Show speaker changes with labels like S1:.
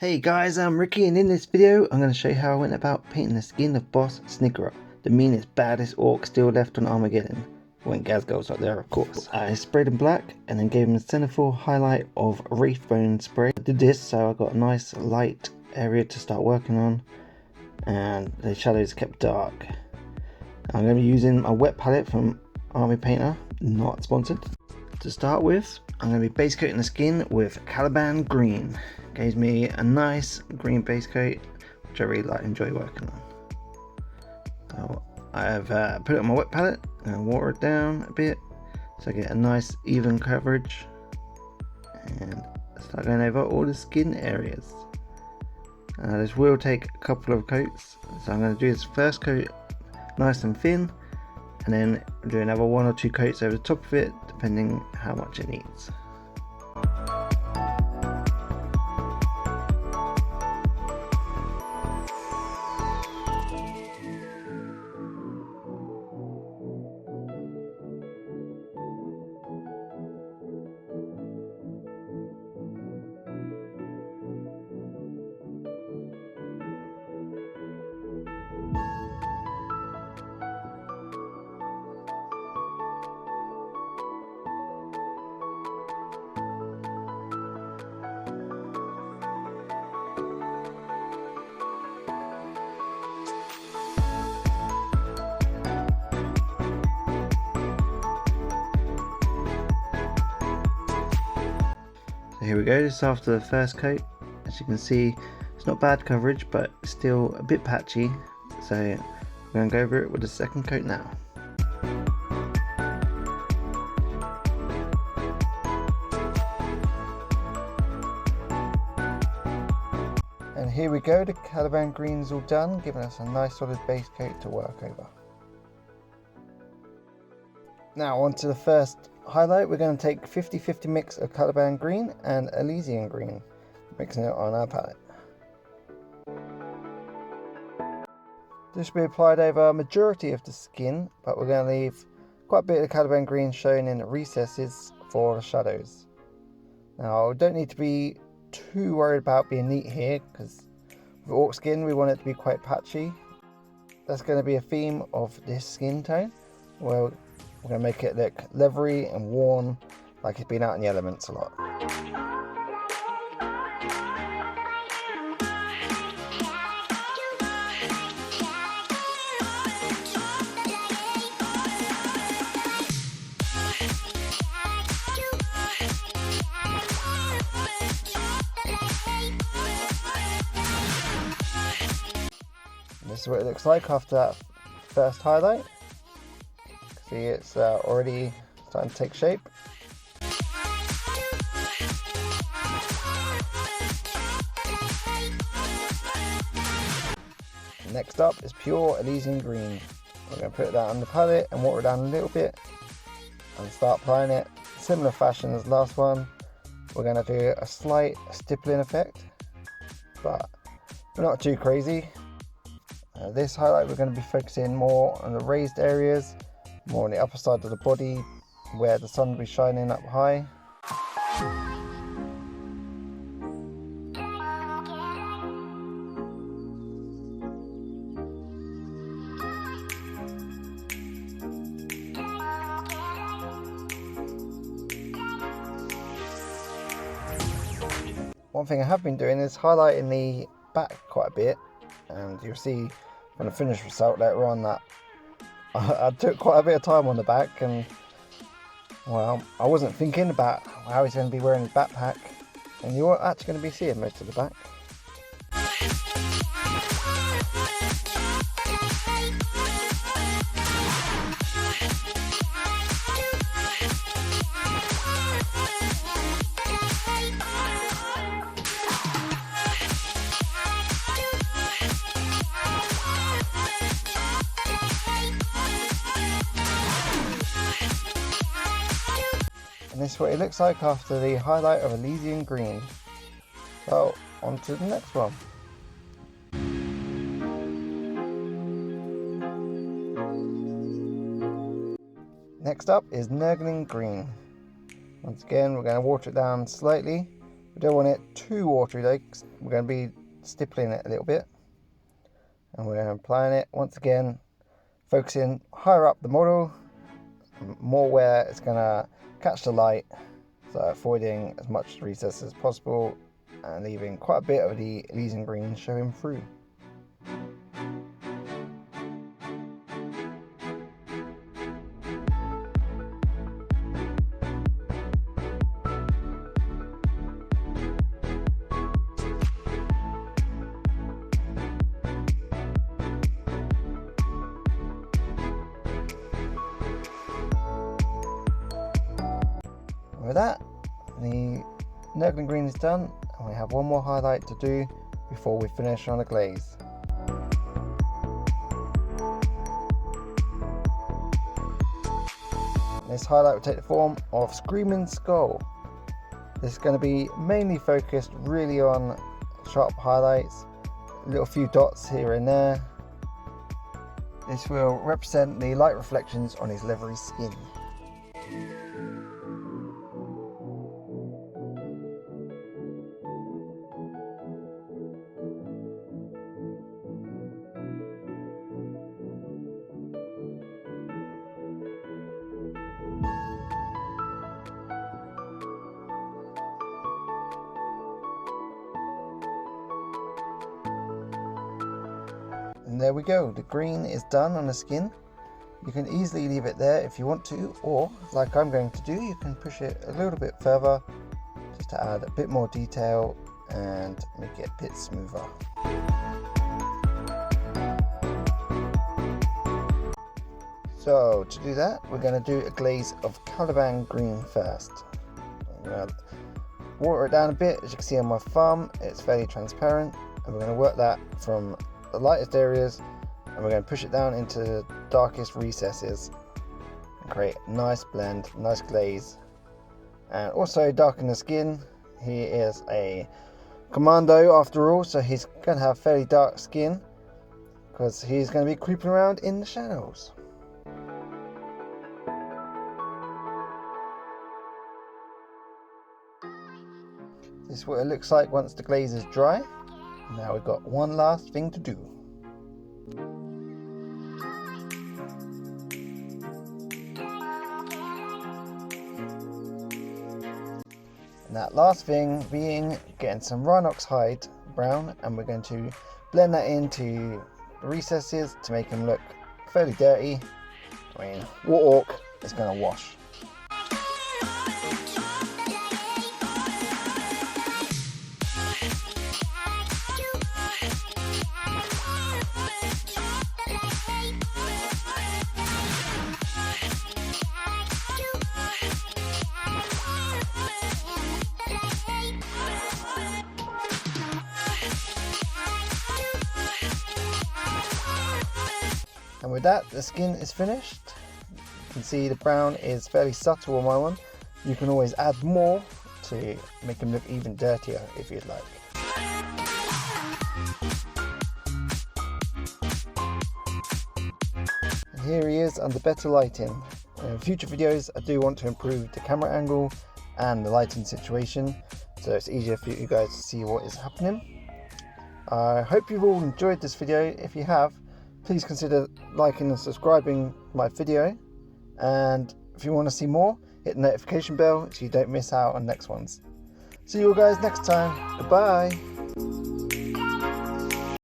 S1: Hey guys, I'm Ricky, and in this video I'm going to show you how I went about painting the skin of Boss Snickerup, the meanest, baddest orc still left on Armageddon, when Gazgo's not there, of course. I sprayed him black and then gave him a centerfold highlight of Wraithbone spray. I did this so I got a nice light area to start working on, and the shadows kept dark. I'm going to be using a wet palette from Army Painter, not sponsored. To start with, I'm going to be base coating the skin with Caliban Green. Gives me a nice green base coat, which I really enjoy working on. So I've put it on my wet palette and water it down a bit so I get a nice even coverage, and start going over all the skin areas. This will take a couple of coats, so I'm going to do this first coat nice and thin, and then do another 1 or 2 coats over the top of it, depending how much it needs. So here we go, this is after the first coat. As you can see, it's not bad coverage, but still a bit patchy, so we're going to go over it with the second coat now. And here we go, the Caliban Green's all done, giving us a nice solid base coat to work over. Now on to the first highlight. We're going to take 50-50 mix of Caliban Green and Elysian Green, mixing it on our palette. This will be applied over a majority of the skin, but we're going to leave quite a bit of Caliban Green shown in the recesses for the shadows. Now we don't need to be too worried about being neat here, because with orc skin we want it to be quite patchy. That's going to be a theme of this skin tone. Well, we're going to make it look leathery and worn, like it's been out in the elements a lot. And this is what it looks like after that first highlight. See, it's already starting to take shape. Next up is pure Elysian Green. We're going to put that on the palette and water it down a little bit and start applying it. Similar fashion as last one. We're going to do a slight stippling effect, but we're not too crazy. This highlight we're going to be focusing more on the raised areas, more on the upper side of the body where the sun will be shining up high. One thing I have been doing is highlighting the back quite a bit, and you'll see when the finished result later on that I took quite a bit of time on the back, and well, I wasn't thinking about how he's going to be wearing his backpack, and you're actually going to be seeing most of the back. And this is what it looks like after the highlight of Elysian Green. So on to the next one. Next up is Nurgling Green. Once again, we're going to water it down slightly We don't want it too watery though, 'cause we're going to be stippling it a little bit. And we're applying it once again, focusing higher up the model, more where it's going to catch the light, so avoiding as much recess as possible and leaving quite a bit of the Elysian green showing through. With that, the Nurgling green is done, and we have one more highlight to do before we finish on the glaze. This highlight will take the form of Screaming Skull. This is going to be mainly focused really on sharp highlights, a little few dots here and there. This will represent the light reflections on his leathery skin. And there we go, the green is done on the skin. You can easily leave it there if you want to, or like I'm going to do, you can push it a little bit further just to add a bit more detail and make it a bit smoother. So to do that, we're going to do a glaze of Caliban green first. I'm going to water it down a bit. As you can see on my thumb, it's fairly transparent, and we're going to work that from the lightest areas, and we're going to push it down into the darkest recesses and create a nice blend, nice glaze, and also darken the skin. He is a commando after all, so he's going to have fairly dark skin because he's going to be creeping around in the shadows. This is what it looks like once the glaze is dry. Now we've got one last thing to do. And that last thing being getting some Rhinox hide brown, and we're going to blend that into the recesses to make them look fairly dirty. I mean, what orc is going to wash? And with that, the skin is finished. You can see the brown is fairly subtle on my one. You can always add more to make them look even dirtier if you'd like. And here he is under better lighting. In future videos, I do want to improve the camera angle and the lighting situation, so it's easier for you guys to see what is happening. I hope you've all enjoyed this video. If you have, please consider liking and subscribing my video, and if you want to see more, hit the notification bell so you don't miss out on next ones. See you all guys next time. Goodbye.